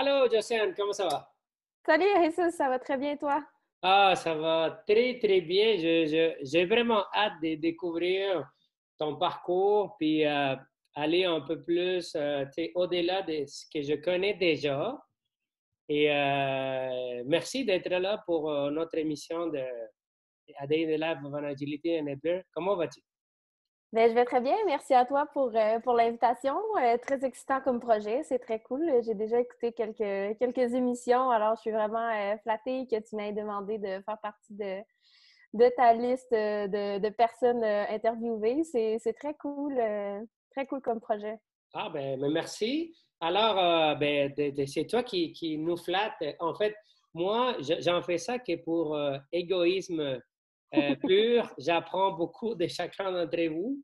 Allô, Jocelyne, comment ça va? Salut, Jesus, ça va très bien, toi? Ah, ça va très, très bien. J'ai vraiment hâte de découvrir ton parcours, puis aller un peu plus tu sais, au-delà de ce que je connais déjà. Et merci d'être là pour notre émission de A Day in the Life of an Agility Enabler. Comment vas-tu? Ben, je vais très bien. Merci à toi pour l'invitation. Très excitant comme projet. C'est très cool. J'ai déjà écouté quelques émissions, alors je suis vraiment flattée que tu m'aies demandé de faire partie de ta liste de personnes interviewées. C'est très cool comme projet. Ah, ben, merci. Alors, ben, c'est toi qui nous flatte. En fait, moi, j'en fais ça que pour égoïsme pur. J'apprends beaucoup de chacun d'entre vous.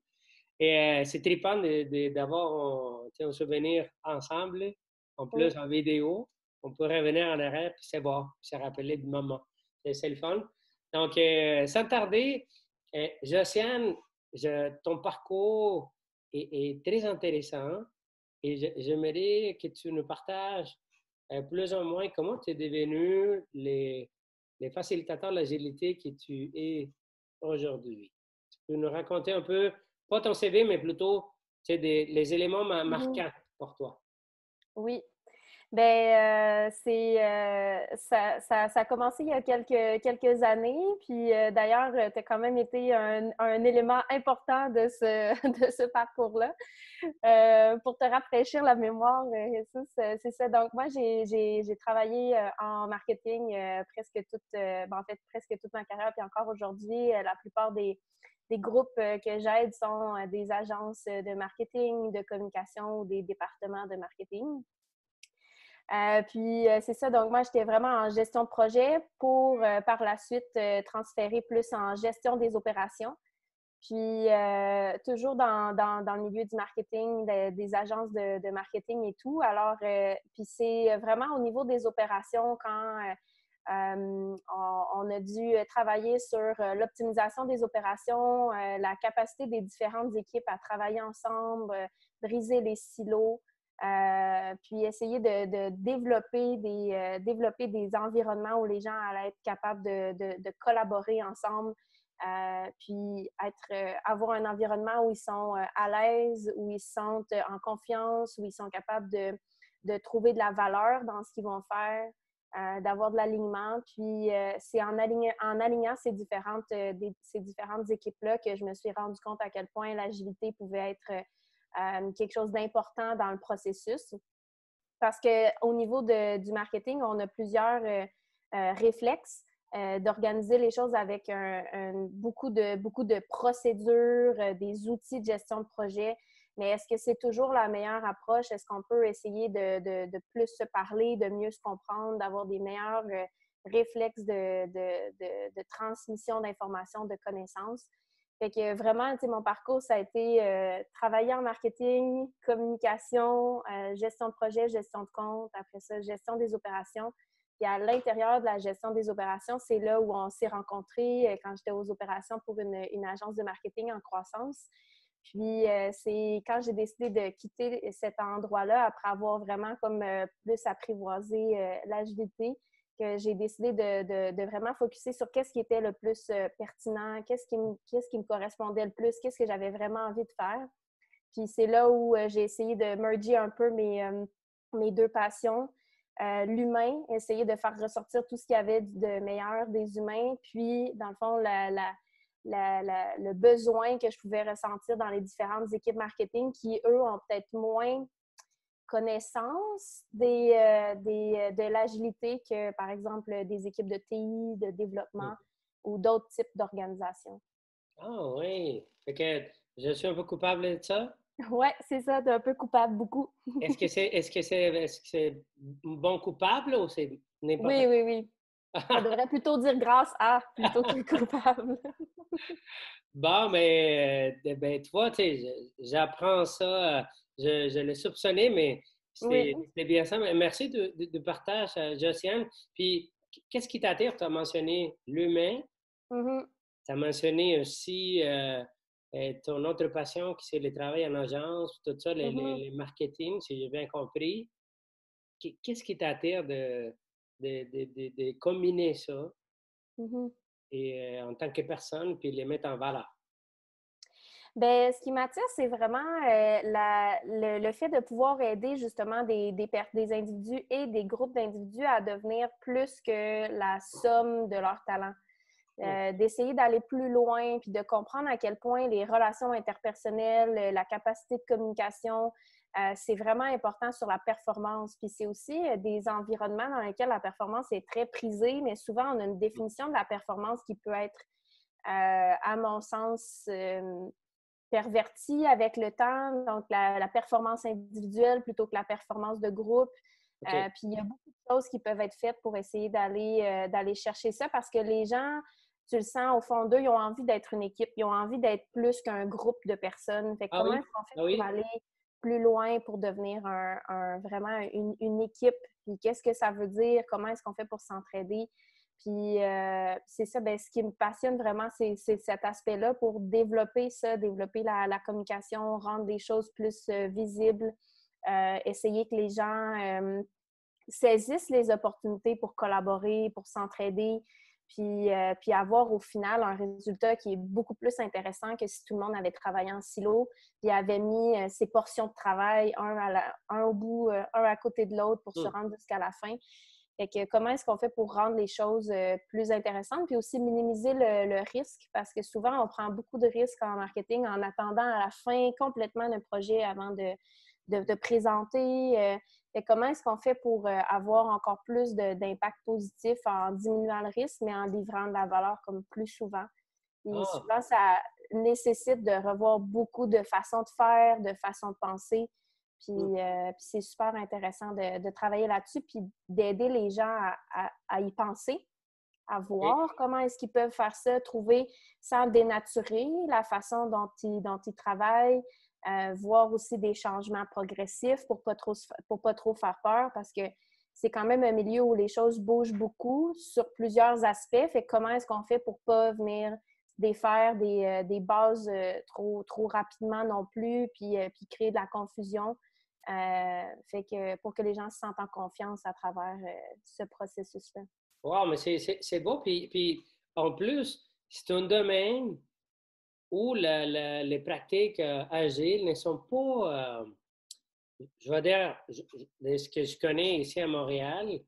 Et c'est trippant d'avoir tu sais, un souvenir ensemble, en Oui. plus en vidéo. On peut revenir en arrière puis c'est bon, se rappeler du moment. C'est le fun. Donc, sans tarder, Josiane, ton parcours est très intéressant et j'aimerais que tu nous partages plus ou moins comment tu es devenu les facilitateurs de l'agilité que tu es aujourd'hui. Tu peux nous raconter un peu, pas ton CV, mais plutôt tu sais, les éléments Mhm. marquants pour toi. Oui. Ben, ça a commencé il y a quelques années. Puis d'ailleurs, tu as quand même été un élément important de de ce parcours-là. Pour te rafraîchir la mémoire, Jesus, c'est ça. Donc, moi, j'ai travaillé en marketing en fait, presque toute ma carrière. Puis encore aujourd'hui, la plupart des groupes que j'aide sont des agences de marketing, de communication ou des départements de marketing. C'est ça, donc moi, j'étais vraiment en gestion de projet pour par la suite transférer plus en gestion des opérations. Toujours dans le milieu du marketing, des agences de marketing et tout. Alors, puis c'est vraiment au niveau des opérations quand on a dû travailler sur l'optimisation des opérations, la capacité des différentes équipes à travailler ensemble, briser les silos, puis essayer de développer des environnements où les gens allaient être capables de collaborer ensemble, avoir un environnement où ils sont à l'aise, où ils se sentent en confiance, où ils sont capables de trouver de la valeur dans ce qu'ils vont faire, d'avoir de l'alignement. C'est en alignant ces différentes équipes-là que je me suis rendu compte à quel point l'agilité pouvait être quelque chose d'important dans le processus. Parce qu'au niveau du marketing, on a plusieurs réflexes d'organiser les choses avec beaucoup de procédures, des outils de gestion de projet. Mais est-ce que c'est toujours la meilleure approche? Est-ce qu'on peut essayer de plus se parler, de mieux se comprendre, d'avoir des meilleurs réflexes de transmission d'informations, de connaissances? Fait que vraiment, tu sais, mon parcours, ça a été travailler en marketing, communication, gestion de projet, gestion de compte, après ça, gestion des opérations. Puis à l'intérieur de la gestion des opérations, c'est là où on s'est rencontrés quand j'étais aux opérations pour une agence de marketing en croissance. C'est quand j'ai décidé de quitter cet endroit-là, après avoir vraiment comme plus apprivoisé l'agilité, que j'ai décidé de vraiment focuser sur qu'est-ce qui était le plus pertinent, qu'est-ce qui me correspondait le plus, qu'est-ce que j'avais vraiment envie de faire. Puis c'est là où j'ai essayé de merger un peu mes deux passions. L'humain, essayer de faire ressortir tout ce qu'il y avait de meilleur des humains, puis dans le fond, le besoin que je pouvais ressentir dans les différentes équipes marketing qui, eux, ont peut-être moins connaissance de l'agilité que, par exemple, des équipes de TI, de développement ou d'autres types d'organisations. Ah oui. Fait que je suis un peu coupable de ça. Ouais, c'est ça, t'es un peu coupable, beaucoup. Est-ce que c'est bon coupable ou c'est n'importe Oui, oui, oui. Ça quoi? devrait plutôt dire grâce à plutôt que coupable. Bon, mais ben, tu vois, tu sais, j'apprends ça. Je le soupçonnais, mais Oui. c'est bien ça. Mais merci de partage, Josiane. Puis, qu'est-ce qui t'attire? Tu as mentionné l'humain. Mhm. Tu as mentionné aussi ton autre passion, qui c'est le travail en agence, tout ça, Mhm. les marketing, si j'ai bien compris. qu'est-ce qui t'attire de combiner ça Mhm. et, en tant que personne, puis les mettre en valeur? Ben, ce qui m'attire, c'est vraiment le fait de pouvoir aider justement des individus et des groupes d'individus à devenir plus que la somme de leurs talents. Mmh. D'essayer d'aller plus loin, puis de comprendre à quel point les relations interpersonnelles, la capacité de communication, c'est vraiment important sur la performance. Puis c'est aussi des environnements dans lesquels la performance est très prisée, mais souvent on a une définition de la performance qui peut être, à mon sens, pervertie avec le temps, donc la performance individuelle plutôt que la performance de groupe. OK. Puis il y a beaucoup de choses qui peuvent être faites pour essayer d'aller chercher ça parce que les gens, tu le sens au fond d'eux, ils ont envie d'être une équipe, ils ont envie d'être plus qu'un groupe de personnes. Fait que Ah comment oui? est-ce qu'on fait Ah pour oui? aller plus loin, pour devenir vraiment une équipe? Puis qu'est-ce que ça veut dire? Comment est-ce qu'on fait pour s'entraider? Puis c'est ça, ben, ce qui me passionne vraiment, c'est cet aspect-là pour développer ça, développer la communication, rendre des choses plus visibles, essayer que les gens saisissent les opportunités pour collaborer, pour s'entraider, puis avoir au final un résultat qui est beaucoup plus intéressant que si tout le monde avait travaillé en silo, puis avait mis ses portions de travail, un au bout, un à côté de l'autre pour se Mmh. rendre jusqu'à la fin. Fait que comment est-ce qu'on fait pour rendre les choses plus intéressantes, puis aussi minimiser le risque, parce que souvent, on prend beaucoup de risques en marketing en attendant à la fin complètement d'un projet avant de présenter. Fait comment est-ce qu'on fait pour avoir encore plus d'impact positif en diminuant le risque, mais en livrant de la valeur comme plus souvent? Puis Ah! souvent, ça nécessite de revoir beaucoup de façons de faire, de façons de penser. Mmh. Puis c'est super intéressant de travailler là-dessus, puis d'aider les gens à y penser, à OK. voir comment est-ce qu'ils peuvent faire ça, trouver sans dénaturer la façon dont ils travaillent, voir aussi des changements progressifs pour pas trop faire peur parce que c'est quand même un milieu où les choses bougent beaucoup sur plusieurs aspects. Fait que comment est-ce qu'on fait pour pas venir défaire des bases trop rapidement non plus, puis créer de la confusion. Fait que pour que les gens se sentent en confiance à travers ce processus-là. Wow, mais c'est beau. Puis, en plus, c'est un domaine où les pratiques agiles ne sont pas, je vais dire, de ce que je connais ici à Montréal,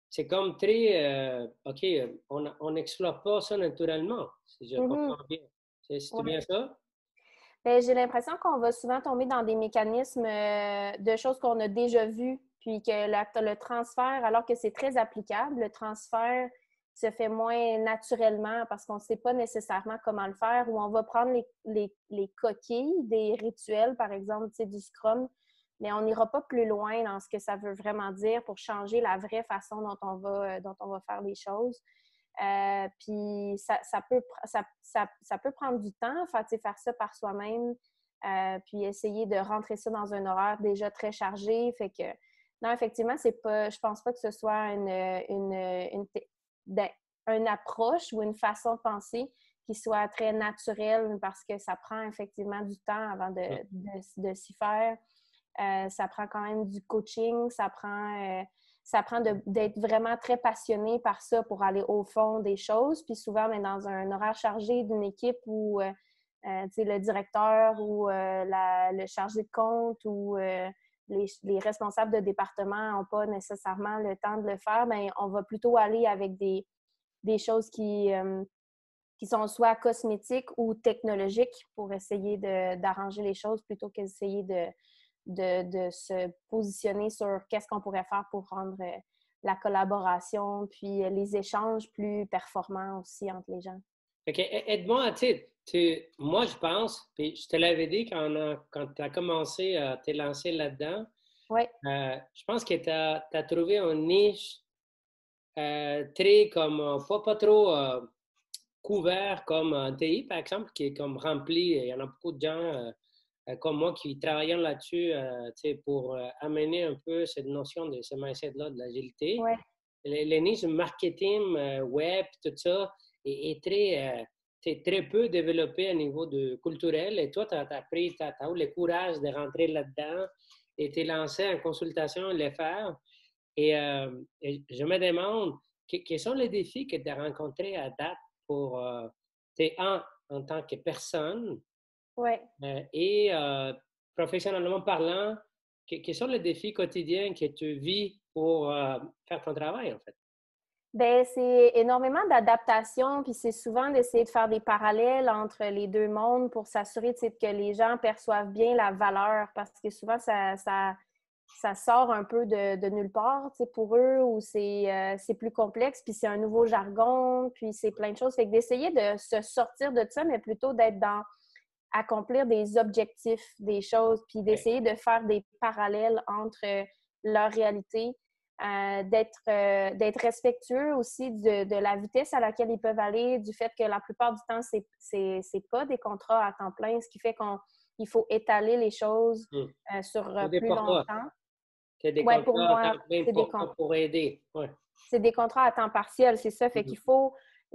c'est comme très, OK, on n'exploite pas ça naturellement, si je Mhm. comprends bien. C'est Ouais. bien ça? Ben, j'ai l'impression qu'on va souvent tomber dans des mécanismes de choses qu'on a déjà vues, puis que le transfert, alors que c'est très applicable, le transfert se fait moins naturellement parce qu'on ne sait pas nécessairement comment le faire, ou on va prendre les coquilles des rituels, par exemple, tu sais, du Scrum, mais on n'ira pas plus loin dans ce que ça veut vraiment dire pour changer la vraie façon dont on va faire les choses. Puis ça peut prendre du temps, faire ça par soi-même, puis essayer de rentrer ça dans un horaire déjà très chargé. Fait que, non, effectivement, c'est pas, je pense pas que ce soit une approche ou une façon de penser qui soit très naturelle parce que ça prend effectivement du temps avant Hum. de s'y faire. Ça prend quand même du coaching, ça prend d'être vraiment très passionné par ça pour aller au fond des choses. Puis souvent, mais dans un horaire chargé d'une équipe où le directeur ou le chargé de compte ou les responsables de département n'ont pas nécessairement le temps de le faire, mais on va plutôt aller avec des choses qui sont soit cosmétiques ou technologiques pour essayer d'arranger les choses plutôt qu'essayer de se positionner sur qu'est-ce qu'on pourrait faire pour rendre la collaboration puis les échanges plus performants aussi entre les gens. Fait que, aide-moi, moi, je pense, puis je te l'avais dit quand tu as commencé à te lancer là-dedans, Oui. je pense que tu as trouvé une niche très comme, pas trop couvert comme en TI, par exemple, qui est comme rempli. Il y en a beaucoup de gens comme moi qui travaillent là-dessus pour amener un peu cette notion de ce mindset-là de l'agilité. Ouais. Les niches marketing, web, tout ça est très, très peu développé à niveau de culturel. Et toi, tu as eu le courage de rentrer là-dedans et t'es lancé en consultation et le faire. Et je me demande, quels sont les défis que tu as rencontrés à date pour, en tant que personne Oui. et professionnellement parlant, quels sont les défis quotidiens que tu vis pour faire ton travail, en fait? Ben c'est énormément d'adaptation, puis c'est souvent d'essayer de faire des parallèles entre les deux mondes pour s'assurer que les gens perçoivent bien la valeur, parce que souvent, ça sort un peu de nulle part pour eux, ou c'est plus complexe, puis c'est un nouveau jargon, puis c'est plein de choses. Fait que d'essayer de se sortir de ça, mais plutôt d'être dans accomplir des objectifs, des choses, puis Ouais. d'essayer de faire des parallèles entre leur réalité, d'être respectueux aussi de la vitesse à laquelle ils peuvent aller, du fait que la plupart du temps, c'est pas des contrats à temps plein, ce qui fait qu'il faut étaler les choses Hmm. sur C'est plus pour toi. longtemps. C'est des Ouais, pour contrats à moi, temps plein c'est des, pour aider. Ouais. c'est des contrats à temps partiel, c'est ça. Fait Mhm. qu'il faut.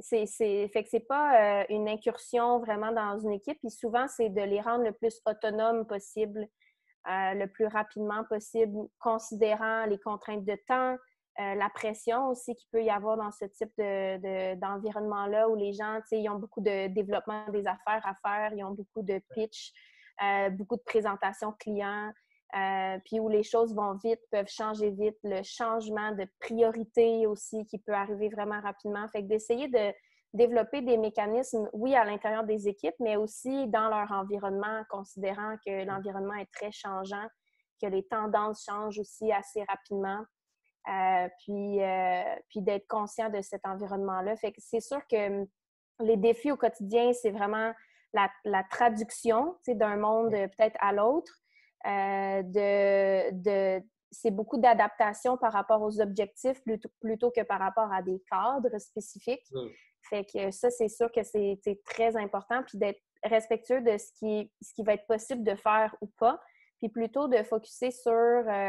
Fait que c'est pas une incursion vraiment dans une équipe. Puis souvent, c'est de les rendre le plus autonomes possible, le plus rapidement possible, considérant les contraintes de temps, la pression aussi qu'il peut y avoir dans ce type d'environnement-là où les gens, tu sais, ils ont beaucoup de développement des affaires à faire, ils ont beaucoup de pitch, beaucoup de présentations clients. Puis où les choses vont vite, peuvent changer vite, le changement de priorité aussi qui peut arriver vraiment rapidement. Fait que d'essayer de développer des mécanismes, oui, à l'intérieur des équipes, mais aussi dans leur environnement, considérant que l'environnement est très changeant, que les tendances changent aussi assez rapidement. Puis d'être conscient de cet environnement-là. Fait que c'est sûr que les défis au quotidien, c'est vraiment la traduction d'un monde peut-être à l'autre. C'est beaucoup d'adaptation par rapport aux objectifs plutôt que par rapport à des cadres spécifiques. Mhm. Fait que ça, c'est sûr que c'est très important. Puis d'être respectueux de ce qui va être possible de faire ou pas. Puis plutôt de focusser sur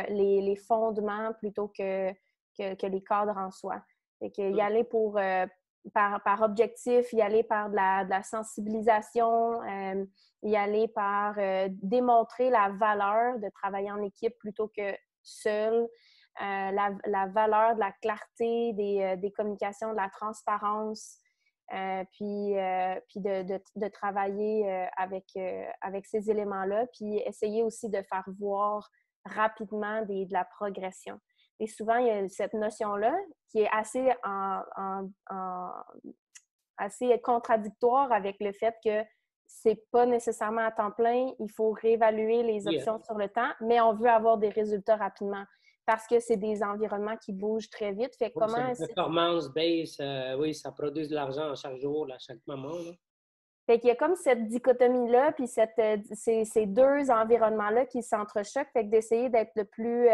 les fondements plutôt que les cadres en soi. Fait que y aller par objectif, y aller par de la sensibilisation, y aller par démontrer la valeur de travailler en équipe plutôt que seul, la valeur de la clarté des communications, de la transparence, puis de travailler avec ces éléments-là, puis essayer aussi de faire voir rapidement de la progression. Et souvent, il y a cette notion-là qui est assez contradictoire avec le fait que c'est pas nécessairement à temps plein, il faut réévaluer les Oui, hein. options sur le temps, mais on veut avoir des résultats rapidement parce que c'est des environnements qui bougent très vite. Fait que Oui, c'est comment une performance base. Oui, ça produit de l'argent à chaque jour, à chaque moment. Là. Fait qu'il y a comme cette dichotomie-là, puis ces deux environnements-là qui s'entrechoquent. Fait que d'essayer d'être le plus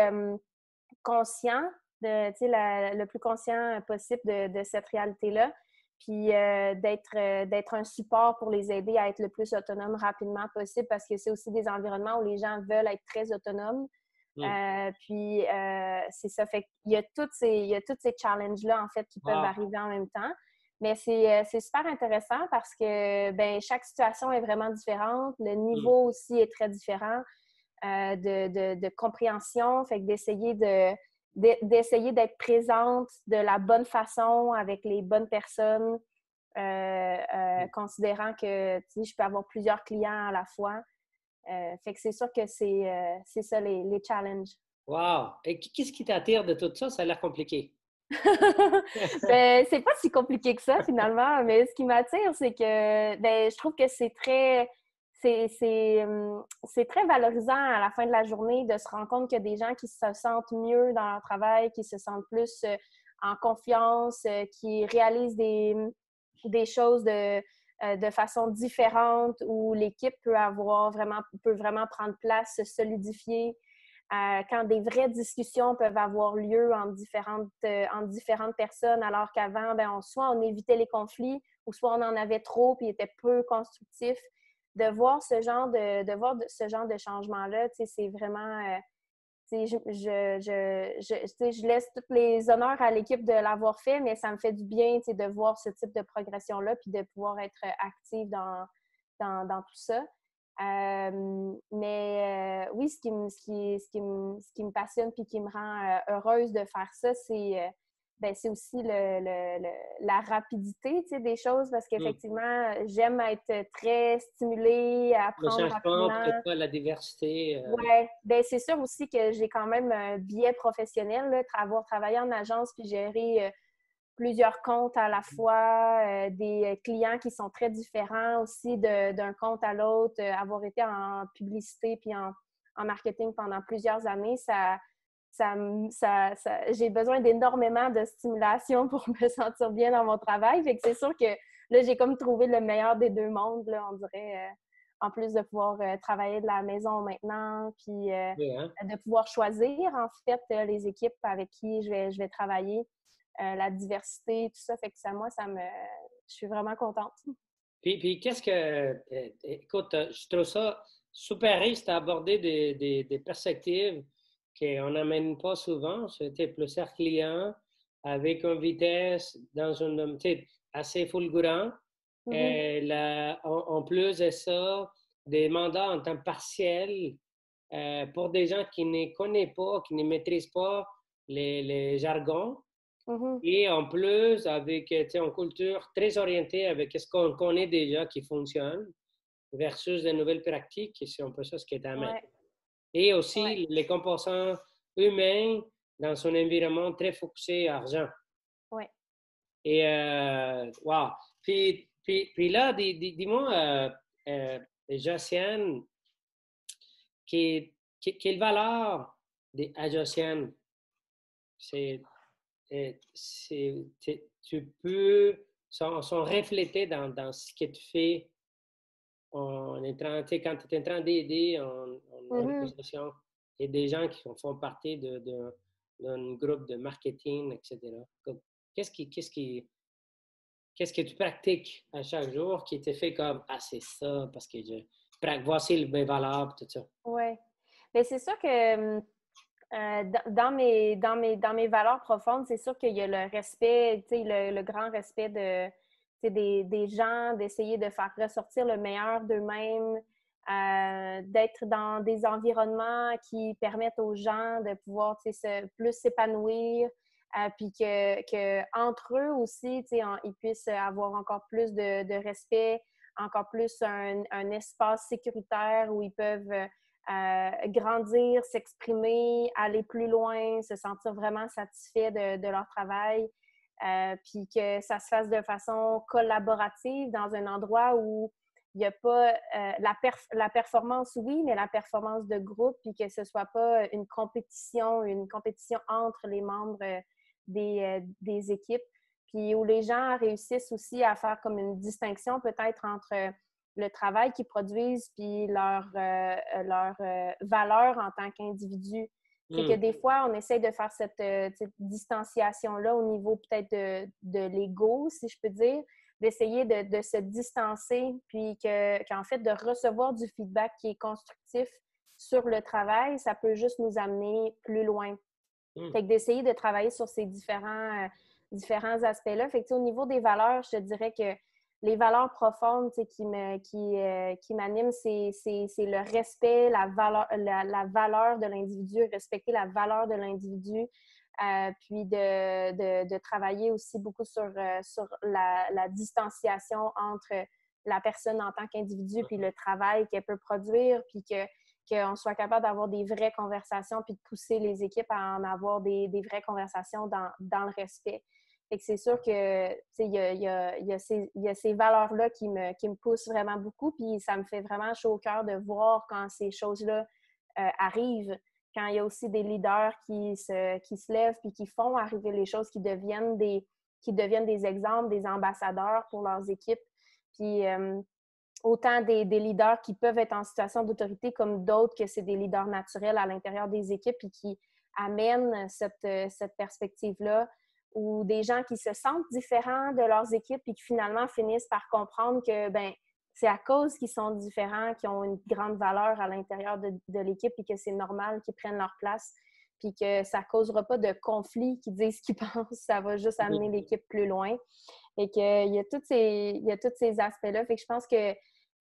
conscient, le plus conscient possible de cette réalité-là, puis d'être un support pour les aider à être le plus autonome rapidement possible, parce que c'est aussi des environnements où les gens veulent être très autonomes. Mm. C'est ça. Fait qu'il y a il y a tous ces challenges-là, en fait, qui peuvent Wow. arriver en même temps. Mais c'est super intéressant parce que ben, chaque situation est vraiment différente. Le Mm. niveau aussi est très différent de compréhension. Fait que d'essayer d'être présente de la bonne façon avec les bonnes personnes, considérant que je peux avoir plusieurs clients à la fois. Fait que c'est sûr que c'est ça les challenges. Wow. Et qu'est-ce qui t'attire de tout ça? Ça a l'air compliqué. Ben, c'est pas si compliqué que ça, finalement, mais ce qui m'attire, c'est que ben, je trouve que c'est très valorisant à la fin de la journée de se rendre compte qu'il y a des gens qui se sentent mieux dans leur travail, qui se sentent plus en confiance, qui réalisent des choses de façon différente, où l'équipe peut vraiment prendre place, se solidifier. Quand des vraies discussions peuvent avoir lieu entre différentes personnes, alors qu'avant, ben, soit on évitait les conflits, ou soit on en avait trop et était peu constructif. De voir ce genre de changement-là, c'est vraiment... je laisse tous les honneurs à l'équipe de l'avoir fait, mais ça me fait du bien de voir ce type de progression-là puis de pouvoir être active dans tout ça. Oui, ce qui me passionne puis qui me rend heureuse de faire ça, c'est aussi la rapidité, tu sais, des choses parce Hmm. qu'effectivement, j'aime être très stimulée, Le apprendre changement, rapidement. peut-être pas la diversité. Ouais, ben c'est sûr aussi que j'ai quand même un biais professionnel, là, avoir travaillé en agence puis gérer plusieurs comptes à la fois, des clients qui sont très différents aussi d'un compte à l'autre, avoir été en publicité puis en marketing pendant plusieurs années, j'ai besoin d'énormément de stimulation pour me sentir bien dans mon travail. Fait que c'est sûr que là, j'ai comme trouvé le meilleur des deux mondes, là, on dirait, en plus de pouvoir travailler de la maison maintenant, puis Oui, hein? de pouvoir choisir, en fait, les équipes avec qui je vais travailler, la diversité, tout ça. Fait que ça, moi, je suis vraiment contente. Puis qu'est-ce que. Écoute, je trouve ça super riche d'aborder des perspectives qu'on n'amène pas souvent. C'était plusieurs clients avec une vitesse dans un assez fulgurant. Mhm, En plus de ça, des mandats en temps partiel pour des gens qui ne connaissent pas, qui ne maîtrisent pas les jargons. mhm. Et en plus, avec une culture très orientée avec ce qu'on connaît déjà qui fonctionne versus de nouvelles pratiques, et c'est un peu ça ce qui est à mettre. Ouais, Et ouais, aussi les composants humains dans un environnement très focusé argent. ouais. Et, wow. Puis là, dis-moi, Josiane, quelle valeur à Josiane? C'est tu peux, sont reflétés dans ce que tu fais quand tu es en train d'aider en Mhm. organisation et des gens qui font partie d'un groupe de marketing, etc. Qu'est-ce qui, qu'est-ce qui, qu'est-ce que tu pratiques à chaque jour qui te fait comme, ah, c'est ça, parce que voici mes valeurs, tout ça. Ouais. Mais c'est sûr que dans mes valeurs profondes, c'est sûr qu'il y a le respect, tu sais, le grand respect tu sais, des gens, d'essayer de faire ressortir le meilleur d'eux-mêmes, d'être dans des environnements qui permettent aux gens de pouvoir, tu sais, plus s'épanouir, puis entre eux aussi, tu sais, ils puissent avoir encore plus de respect, encore plus un espace sécuritaire où ils peuvent grandir, s'exprimer, aller plus loin, se sentir vraiment satisfait de leur travail, puis que ça se fasse de façon collaborative dans un endroit où il n'y a pas la performance, oui, mais la performance de groupe, puis que ce ne soit pas une compétition entre les membres des équipes, puis où les gens réussissent aussi à faire comme une distinction peut-être entre le travail qu'ils produisent puis leur valeur en tant qu'individu. C'est que Hmm. des fois, on essaie de faire cette distanciation-là au niveau peut-être de l'ego, si je peux dire, d'essayer de se distancer, puis qu'en fait, de recevoir du feedback qui est constructif sur le travail, ça peut juste nous amener plus loin. Hmm. Fait que d'essayer de travailler sur ces différents aspects-là. Fait que, au niveau des valeurs, je te dirais que les valeurs profondes qui m'animent, c'est le respect, la valeur de l'individu, respecter la valeur de l'individu, puis de travailler aussi beaucoup sur la distanciation entre la personne en tant qu'individu puis le travail qu'elle peut produire, puis qu'on soit capable d'avoir des vraies conversations puis de pousser les équipes à en avoir des vraies conversations dans le respect. Fait que c'est sûr que il y a ces valeurs-là qui me poussent vraiment beaucoup, puis ça me fait vraiment chaud au cœur de voir quand ces choses-là arrivent, quand il y a aussi des leaders qui se lèvent puis qui font arriver les choses, qui deviennent des exemples, des ambassadeurs pour leurs équipes. Puis autant des leaders qui peuvent être en situation d'autorité comme d'autres que c'est des leaders naturels à l'intérieur des équipes et qui amènent cette perspective-là, ou des gens qui se sentent différents de leurs équipes et qui finalement finissent par comprendre que ben c'est à cause qu'ils sont différents, qu'ils ont une grande valeur à l'intérieur de l'équipe et que c'est normal qu'ils prennent leur place, puis que ça ne causera pas de conflit, qu'ils disent ce qu'ils pensent, ça va juste amener l'équipe plus loin. Et qu'il y a tous ces aspects-là. Fait que je pense que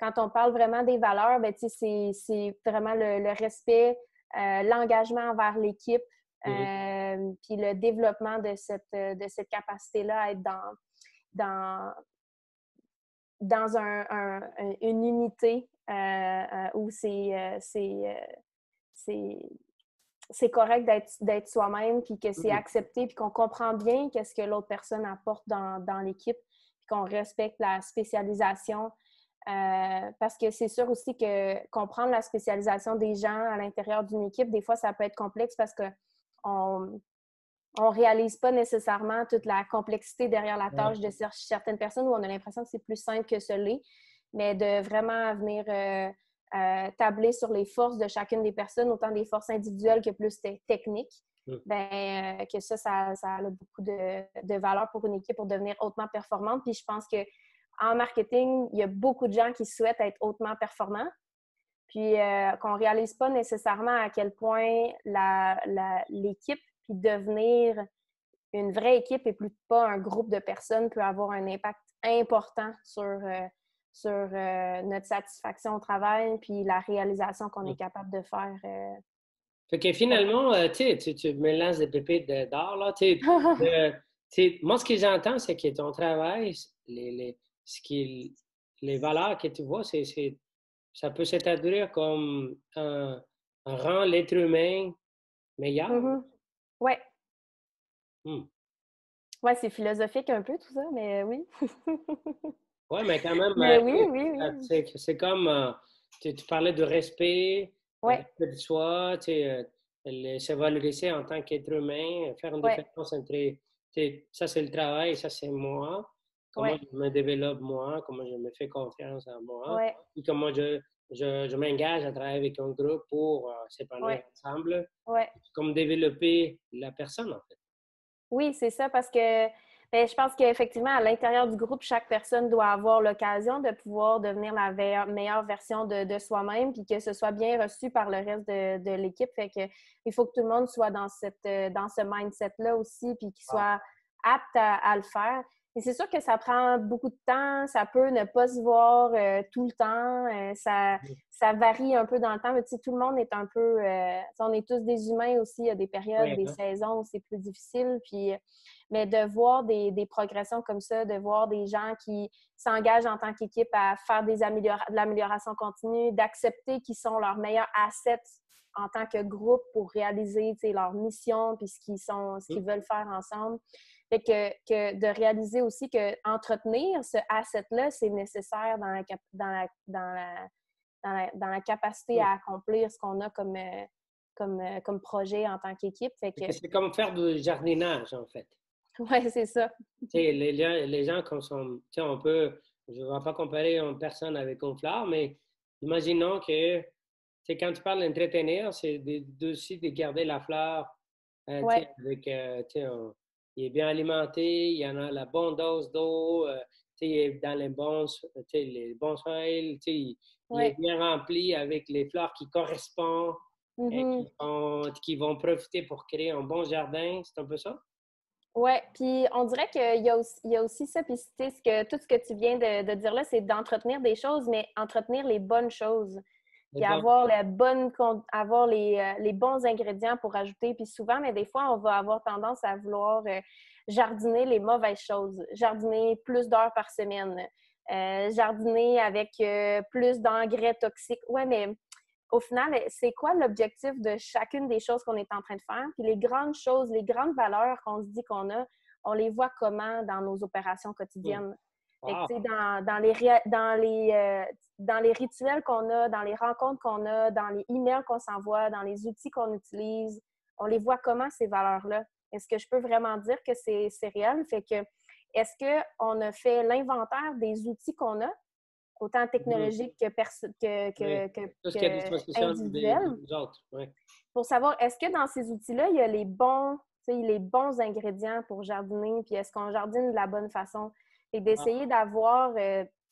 quand on parle vraiment des valeurs, ben, c'est vraiment le respect, l'engagement envers l'équipe, puis le développement de cette capacité-là à être dans, dans une unité où c'est correct d'être soi-même, puis que c'est accepté, puis qu'on comprend bien qu'est-ce que l'autre personne apporte dans l'équipe, puis qu'on respecte la spécialisation. Parce que c'est sûr aussi que comprendre la spécialisation des gens à l'intérieur d'une équipe, des fois, ça peut être complexe parce qu'on ne réalise pas nécessairement toute la complexité derrière la tâche de certaines personnes où on a l'impression que c'est plus simple que ce l'est, mais de vraiment venir tabler sur les forces de chacune des personnes, autant des forces individuelles que plus techniques, que ça a beaucoup de valeur pour une équipe pour devenir hautement performante. Puis je pense qu'en marketing, il y a beaucoup de gens qui souhaitent être hautement performants, puis qu'on ne réalise pas nécessairement à quel point l'équipe, puis devenir une vraie équipe et plus pas un groupe de personnes peut avoir un impact important sur notre satisfaction au travail puis la réalisation qu'on est capable de faire. Fait que finalement, tu me lances des pépites d'or, là. Moi, ce que j'entends, c'est que ton travail, les valeurs que tu vois, ça peut s'établir comme un rend l'être humain meilleur. Oui. Hmm. Oui, c'est philosophique un peu tout ça, mais oui. Oui, mais quand même, Mais oui. c'est comme, tu parlais de respect, Ouais. respect de soi, se valoriser en tant qu'être humain, faire une différence entre, ça c'est le travail, ça c'est moi, comment je me développe moi, comment je me fais confiance en moi, et comment je m'engage à travailler avec un groupe pour s'épanouir ensemble, comme développer la personne en fait. Oui, c'est ça, parce que je pense qu'effectivement, à l'intérieur du groupe, chaque personne doit avoir l'occasion de pouvoir devenir la meilleure version de soi-même, puis que ce soit bien reçu par le reste de l'équipe. Fait que il faut que tout le monde soit dans ce mindset-là aussi, puis qu'il soit apte à le faire. Et c'est sûr que ça prend beaucoup de temps, ça peut ne pas se voir tout le temps, ça varie un peu dans le temps, mais tu sais, tout le monde est un peu... on est tous des humains aussi, il y a des périodes, des saisons où c'est plus difficile, puis... Mais de voir des progressions comme ça, de voir des gens qui s'engagent en tant qu'équipe à faire de l'amélioration continue, d'accepter qu'ils sont leurs meilleurs assets en tant que groupe pour réaliser leur mission puis ce qu'ils veulent faire ensemble. Fait que de réaliser aussi qu'entretenir ce asset-là, c'est nécessaire dans la capacité à accomplir ce qu'on a comme projet en tant qu'équipe. C'est comme faire du jardinage, en fait. Oui, c'est ça. Les gens comme sont, on peut, je ne vais pas comparer une personne avec une fleur, mais imaginons que quand tu parles d'entretenir, c'est aussi de garder la fleur avec, il est bien alimenté, il y en a la bonne dose d'eau, il est dans les bons soils, il est bien rempli avec les fleurs qui correspondent et qui vont profiter pour créer un bon jardin. C'est un peu ça? Oui, puis on dirait qu'il y a aussi ça, puis tout ce que tu viens de dire là, c'est d'entretenir des choses, mais entretenir les bonnes choses. Puis avoir les bons ingrédients pour ajouter. Puis souvent, mais des fois, on va avoir tendance à vouloir jardiner les mauvaises choses. Jardiner plus d'heures par semaine. Jardiner avec plus d'engrais toxiques. Ouais, mais au final, c'est quoi l'objectif de chacune des choses qu'on est en train de faire? Puis les grandes choses, les grandes valeurs qu'on se dit qu'on a, on les voit comment dans nos opérations quotidiennes? Wow. Dans les rituels qu'on a, dans les rencontres qu'on a, dans les emails qu'on s'envoie, dans les outils qu'on utilise, on les voit comment, ces valeurs-là? Est-ce que je peux vraiment dire que c'est réel? Fait que, est-ce qu'on a fait l'inventaire des outils qu'on a, autant technologiques que individuels, pour savoir, est-ce que dans ces outils-là, il y a les bons ingrédients pour jardiner, puis est-ce qu'on jardine de la bonne façon? Et d'essayer d'avoir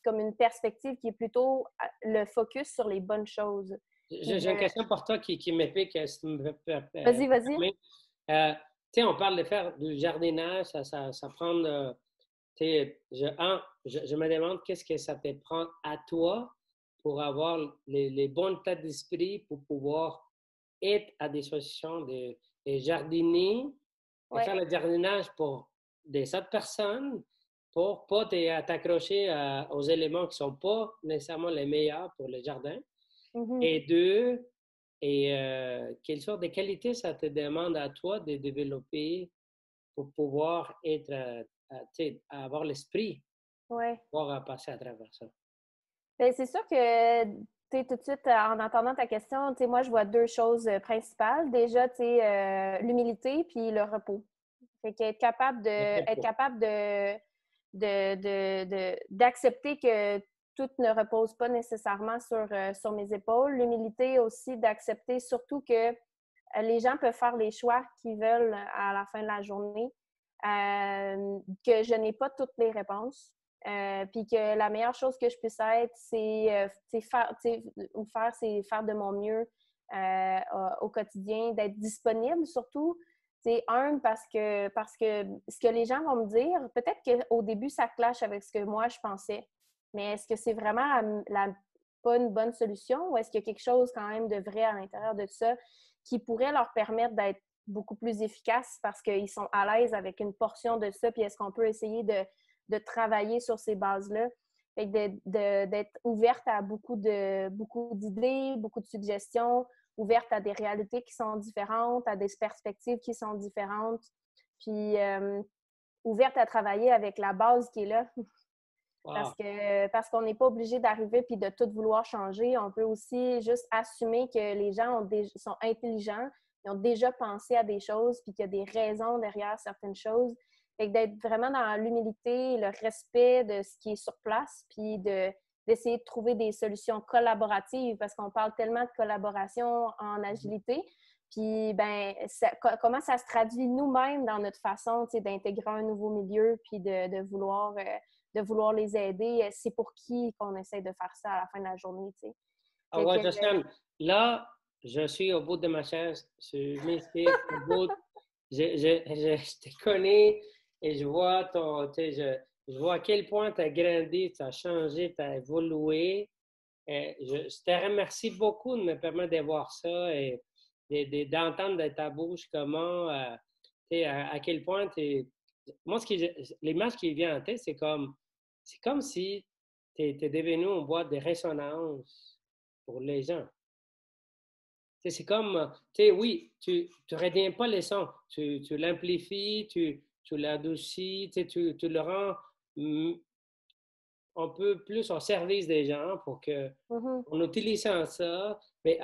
comme une perspective qui est plutôt le focus sur les bonnes choses. J'ai une question pour toi qui m'épique. Vas-y. On parle de faire du jardinage, ça prend... je me demande qu'est-ce que ça te prend à toi pour avoir les bons états d'esprit pour pouvoir être à disposition des jardiniers et Ouais. faire le jardinage pour des autres personnes pour pas t'accrocher aux éléments qui sont pas nécessairement les meilleurs pour le jardin. Mhm. Et deux, quelle sorte de qualité ça te demande à toi de développer pour pouvoir être, avoir l'esprit, Ouais. pouvoir passer à travers ça. Ben, c'est sûr que, tu sais, tout de suite, en entendant ta question, tu sais, moi, je vois deux choses principales. Déjà, tu sais, l'humilité puis le repos. Fait qu'être capable de, être capable d'accepter que tout ne repose pas nécessairement sur mes épaules. L'humilité aussi d'accepter surtout que les gens peuvent faire les choix qu'ils veulent à la fin de la journée, que je n'ai pas toutes les réponses. Puis que la meilleure chose que je puisse être, c'est faire de mon mieux au quotidien, d'être disponible surtout. C'est parce que ce que les gens vont me dire, peut-être qu'au début, ça clash avec ce que moi, je pensais. Mais est-ce que c'est vraiment pas une bonne solution ou est-ce qu'il y a quelque chose quand même de vrai à l'intérieur de ça qui pourrait leur permettre d'être beaucoup plus efficaces parce qu'ils sont à l'aise avec une portion de ça, puis est-ce qu'on peut essayer de travailler sur ces bases-là? Fait que d'être ouverte à beaucoup d'idées, beaucoup de suggestions, ouverte à des réalités qui sont différentes, à des perspectives qui sont différentes, puis ouverte à travailler avec la base qui est là. Wow. Parce qu'on n'est pas obligé d'arriver puis de tout vouloir changer. On peut aussi juste assumer que les gens sont intelligents, ils ont déjà pensé à des choses puis qu'il y a des raisons derrière certaines choses. Fait que d'être vraiment dans l'humilité, le respect de ce qui est sur place puis d'essayer de trouver des solutions collaboratives parce qu'on parle tellement de collaboration en agilité. Puis, ben, comment ça se traduit nous-mêmes dans notre façon d'intégrer un nouveau milieu puis de vouloir les aider. C'est pour qui qu'on essaie de faire ça à la fin de la journée, tu sais. Ah ouais, Josiane, là, je suis au bout de ma chaise. Je m'explique au bout. Je te connais et je vois je vois à quel point tu as grandi, tu as changé, tu as évolué. Je te remercie beaucoup de me permettre de voir ça et d'entendre de ta bouche comment, à quel point moi, l'image qui vient en tête, c'est comme si tu étais devenu une boîte de résonance pour les gens. C'est comme, oui, tu ne retiens pas les sons, tu l'amplifies, tu l'adoucis, tu le rends un peu plus au service des gens pour que, mm-hmm. en utilisant ça, mais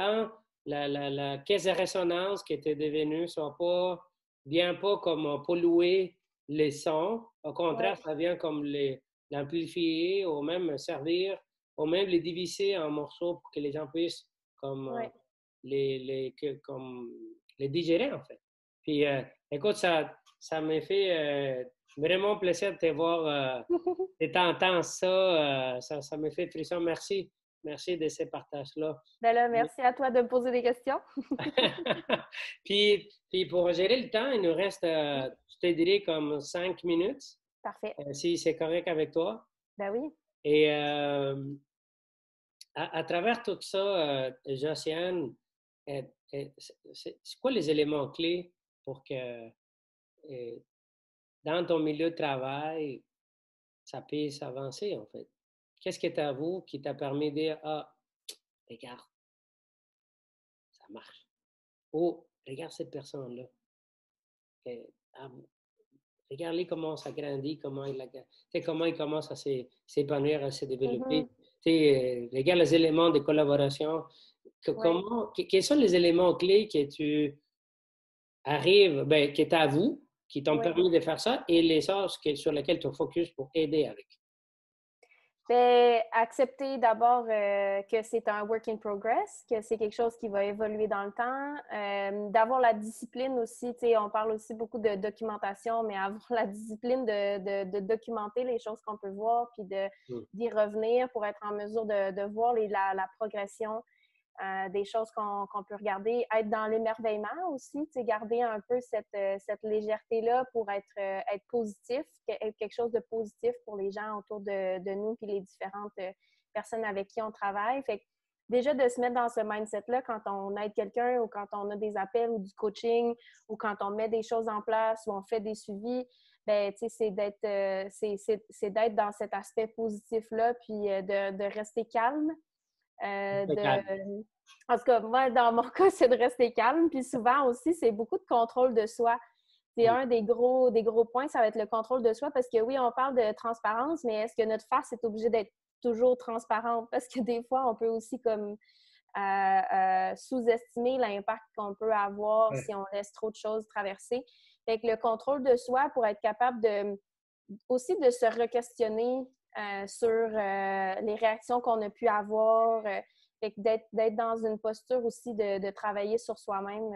la caisse de résonance qui était devenue soit pas, vient pas comme polluer les sons. Au contraire, Ouais. ça vient comme l'amplifier ou même servir, ou même les diviser en morceaux pour que les gens puissent comme, Ouais. comme les digérer, en fait. Puis, écoute, ça me fait vraiment plaisir de te voir. Et t'entends ça, ça me fait frisson. Merci. Merci de ces partages-là. Ben là, merci à toi de me poser des questions. Puis pour gérer le temps, il nous reste, je te dirais, comme 5 minutes, Parfait. si c'est correct avec toi. Ben oui. Et à travers tout ça, Josiane, c'est quoi les éléments clés pour que dans ton milieu de travail, ça puisse avancer, en fait? Qu'est-ce qui est à vous qui t'a permis de dire, ah, regarde, ça marche. Oh, regarde cette personne-là. Ah, regarde comment ça grandit, comment il commence à s'épanouir, à se développer. Mm-hmm. Regarde les éléments de collaboration. Ouais. Quels sont les éléments clés que tu arrives, ben, qui est à vous, qui t'ont Ouais. permis de faire ça, et les choses sur lesquelles tu focuses pour aider avec? Ben, accepter d'abord que c'est un work in progress, que c'est quelque chose qui va évoluer dans le temps, d'avoir la discipline aussi, tu sais, on parle aussi beaucoup de documentation, mais avoir la discipline de documenter les choses qu'on peut voir, puis d'y revenir pour être en mesure de voir la progression. des choses qu'on peut regarder, être dans l'émerveillement aussi, garder un peu cette légèreté-là pour être positif, être quelque chose de positif pour les gens autour de nous et les différentes personnes avec qui on travaille. Fait que déjà de se mettre dans ce mindset-là quand on aide quelqu'un ou quand on a des appels ou du coaching ou quand on met des choses en place ou on fait des suivis, ben, c'est d'être dans cet aspect positif-là puis de rester calme. En tout cas, moi, dans mon cas, c'est de rester calme. Puis souvent aussi, c'est beaucoup de contrôle de soi. C'est un des gros points, ça va être le contrôle de soi parce que oui, on parle de transparence, mais est-ce que notre face est obligée d'être toujours transparente? Parce que des fois, on peut aussi comme sous-estimer l'impact qu'on peut avoir si on laisse trop de choses traverser. Fait que le contrôle de soi pour être capable aussi de se re-questionner sur les réactions qu'on a pu avoir, fait que d'être dans une posture aussi de travailler sur soi-même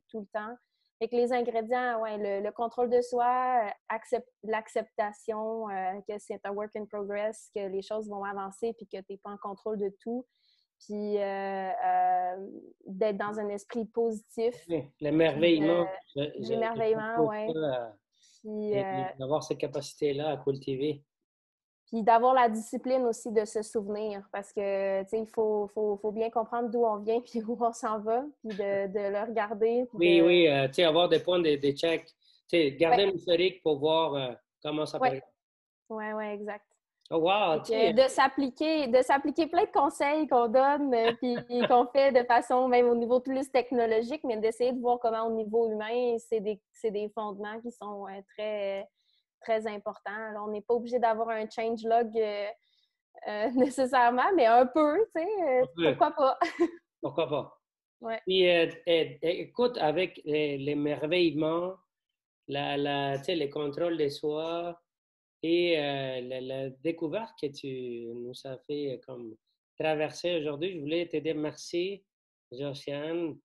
tout le temps. Fait que les ingrédients, ouais, le contrôle de soi, l'acceptation que c'est un work in progress, que les choses vont avancer puis que tu n'es pas en contrôle de tout. Puis d'être dans un esprit positif. Oui, l'émerveillement. L'émerveillement, oui. D'avoir cette capacité-là à cultiver. Puis d'avoir la discipline aussi de se souvenir parce que, tu sais, il faut bien comprendre d'où on vient puis où on s'en va, puis de le regarder. Oui, oui, tu sais, avoir des points de check. Tu sais, garder un historique pour voir comment ça progresse. Oui, oui, exact. Oh, wow, tu sais. De s'appliquer plein de conseils qu'on donne puis qu'on fait de façon même au niveau plus technologique, mais d'essayer de voir comment au niveau humain, c'est des fondements qui sont très, très importants. Alors, on n'est pas obligé d'avoir un changelog nécessairement, mais un peu, tu sais, pourquoi pas? Pourquoi pas? Ouais. Puis, écoute, avec l'émerveillement, tu sais, le contrôle de soi et la découverte que tu nous as fait comme traverser aujourd'hui, je voulais te dire merci, Josiane,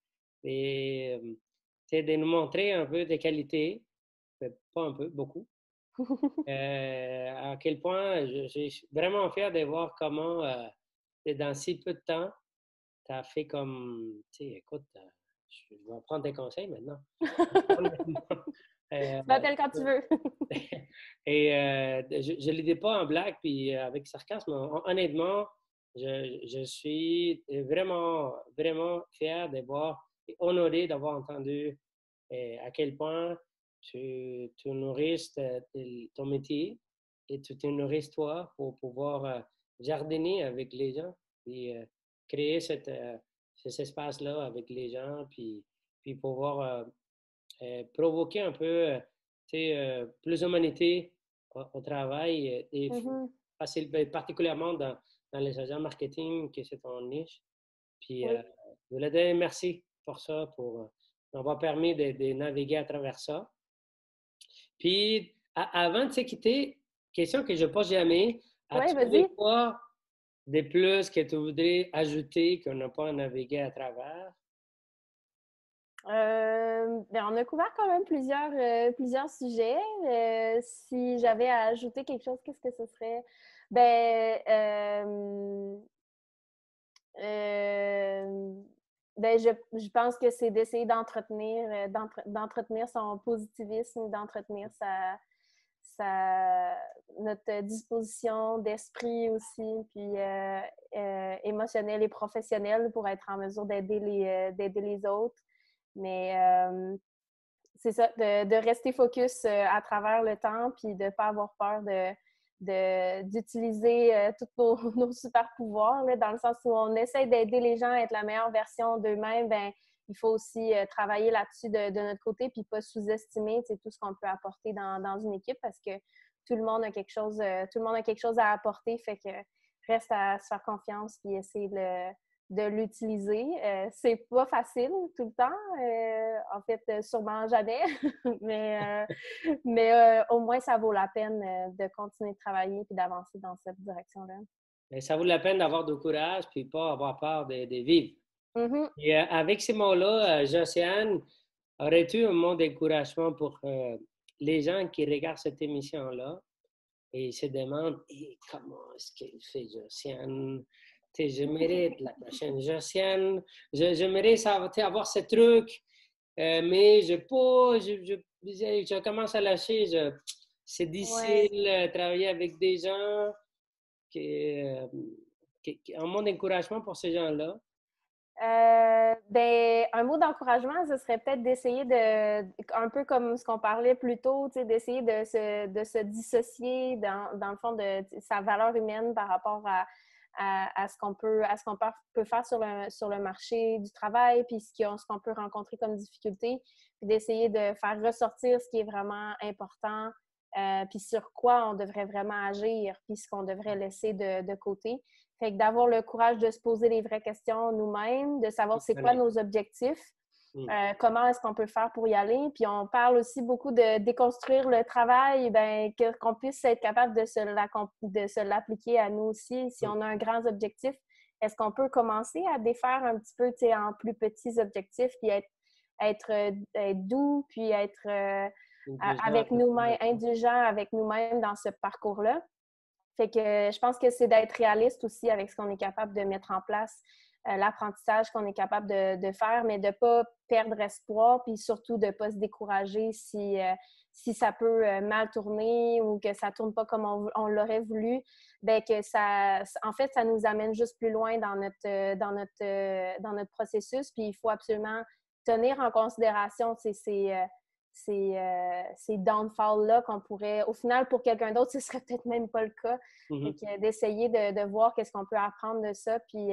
et de nous montrer un peu tes qualités, pas un peu, beaucoup. À quel point je suis vraiment fier de voir comment, dans si peu de temps, tu as fait comme, tu sais, écoute, je vais prendre tes conseils maintenant. Tu m'appelles quand tu veux. Et je ne le dis pas en blague, puis avec sarcasme. Honnêtement, je suis vraiment, vraiment fier de voir et honoré d'avoir entendu à quel point tu nourris ton métier et tu te nourris toi pour pouvoir jardiner avec les gens et créer cet espace-là avec les gens, puis pouvoir provoquer un peu plus d'humanité au travail et particulièrement dans les agents marketing, que c'est ton niche. Puis, Oui. je voulais dire merci pour ça, pour m'avoir permis de naviguer à travers ça. Puis, avant de se quitter, question que je ne pose jamais. Oui, As-tu des vas-y. fois des plus que tu voudrais ajouter qu'on n'a pas navigué à travers? Ben, on a couvert quand même plusieurs sujets. Si j'avais à ajouter quelque chose, qu'est-ce que ce serait? Ben, ben je pense que c'est d'essayer d'entretenir son positivisme, d'entretenir notre disposition d'esprit aussi, puis émotionnelle et professionnelle pour être en mesure d'aider les autres. Mais c'est ça, de rester focus à travers le temps, puis de ne pas avoir peur d'utiliser tous nos super pouvoirs, là, dans le sens où on essaie d'aider les gens à être la meilleure version d'eux-mêmes. Ben, il faut aussi travailler là-dessus de notre côté, puis pas sous-estimer tout ce qu'on peut apporter dans une équipe, parce que tout le monde a quelque chose à apporter. Fait que reste à se faire confiance, puis essayer de l'utiliser. C'est pas facile tout le temps. En fait, sûrement jamais. mais au moins, ça vaut la peine de continuer de travailler et d'avancer dans cette direction-là. Mais ça vaut la peine d'avoir du courage puis pas avoir peur de vivre. Mm-hmm. Et avec ces mots-là, Josiane, aurais-tu un mot d'encouragement pour les gens qui regardent cette émission-là et se demandent comment est-ce qu'elle fait, Josiane? je mérite la prochaine Josiane. Je mérite ça, avoir ce truc. Mais je pas, je commence à lâcher. C'est Ouais. difficile de travailler avec des gens qui ont moins d'encouragement pour ces gens-là. Ben, un mot d'encouragement, ce serait peut-être d'essayer de, un peu comme ce qu'on parlait plus tôt, d'essayer de se dissocier dans le fond de sa valeur humaine par rapport à ce peut faire sur le marché du travail, puis ce qu'on peut rencontrer comme difficulté, puis d'essayer de faire ressortir ce qui est vraiment important, puis sur quoi on devrait vraiment agir, puis ce qu'on devrait laisser de côté. Fait que d'avoir le courage de se poser les vraies questions nous-mêmes, de savoir c'est quoi nos objectifs, comment est-ce qu'on peut faire pour y aller. Puis on parle aussi beaucoup de déconstruire le travail, ben, qu'on puisse être capable de se l'appliquer à nous aussi. Si on a un grand objectif, est-ce qu'on peut commencer à défaire un petit peu en plus petits objectifs, puis être doux, puis être avec nous-mêmes, indulgent avec nous-mêmes dans ce parcours-là? Fait que je pense que c'est d'être réaliste aussi avec ce qu'on est capable de mettre en place, l'apprentissage qu'on est capable de faire, mais de ne pas perdre espoir, puis surtout de ne pas se décourager si ça peut mal tourner ou que ça ne tourne pas comme on l'aurait voulu. Bien que en fait, ça nous amène juste plus loin dans notre processus, puis il faut absolument tenir en considération ces downfalls-là qu'on pourrait, au final, pour quelqu'un d'autre, ce serait peut-être même pas le cas. D'essayer de voir qu'est-ce qu'on peut apprendre de ça, puis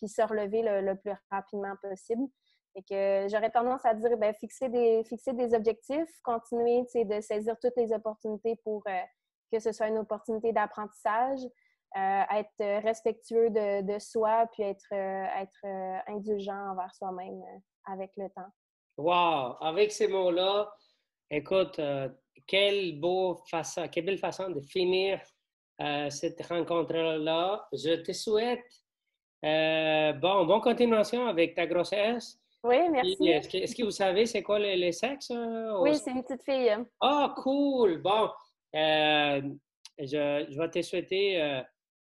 se relever le plus rapidement possible. Fait que j'aurais tendance à dire, ben, fixer des objectifs, continuer de saisir toutes les opportunités pour que ce soit une opportunité d'apprentissage, être respectueux de soi, puis être indulgent envers soi-même avec le temps. Wow! Avec ces mots-là, écoute, quelle belle façon de finir cette rencontre-là. Je te souhaite bonne continuation avec ta grossesse. Oui, Puis, merci. est-ce que vous savez c'est quoi les sexes? Oui, c'est une petite fille. Ah, cool! Bon, je vais te souhaiter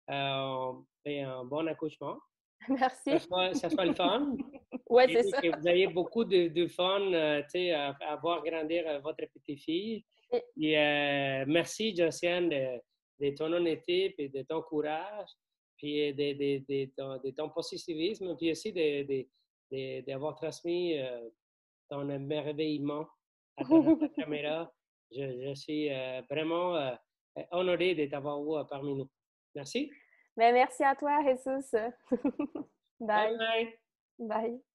un bon accouchement. Merci. Ça soit le fun. Oui, c'est Et ça. que vous ayez beaucoup de fun à voir grandir votre petite fille. Et merci, Josiane, de ton honnêteté et de ton courage, puis de ton positivisme, puis aussi d'avoir transmis ton émerveillement à travers la caméra. Je suis vraiment honoré de t'avoir parmi nous. Merci. Ben, merci à toi, Jesus. Bye Bye. bye. Bye.